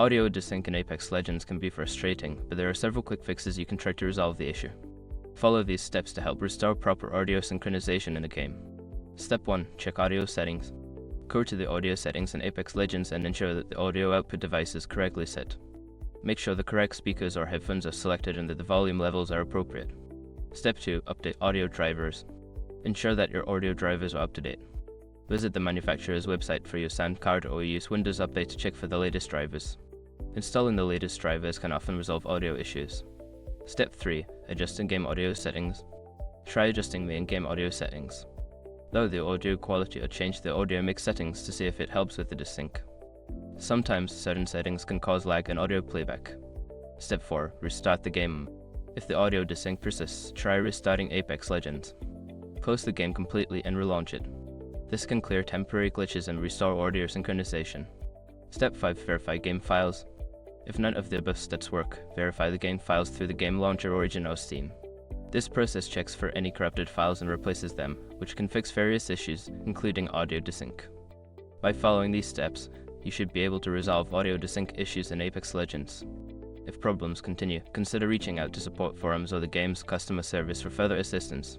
Audio desync in Apex Legends can be frustrating, but there are several quick fixes you can try to resolve the issue. Follow these steps to help restore proper audio synchronization in a game. Step 1. Check audio settings. Go to the audio settings in Apex Legends and ensure that the audio output device is correctly set. Make sure the correct speakers or headphones are selected and that the volume levels are appropriate. Step 2. Update audio drivers. Ensure that your audio drivers are up to date. Visit the manufacturer's website for your sound card or use Windows Update to check for the latest drivers. Installing the latest drivers can often resolve audio issues. Step 3. Adjust in-game audio settings. Try adjusting the in-game audio settings. Lower the audio quality or change the audio mix settings to see if it helps with the desync. Sometimes certain settings can cause lag in audio playback. Step 4. Restart the game. If the audio desync persists, try restarting Apex Legends. Close the game completely and relaunch it. This can clear temporary glitches and restore audio synchronization. Step 5. Verify game files. If none of the above steps work, verify the game files through the game launcher Origin or Steam. This process checks for any corrupted files and replaces them, which can fix various issues, including audio desync. By following these steps, you should be able to resolve audio desync issues in Apex Legends. If problems continue, consider reaching out to support forums or the game's customer service for further assistance.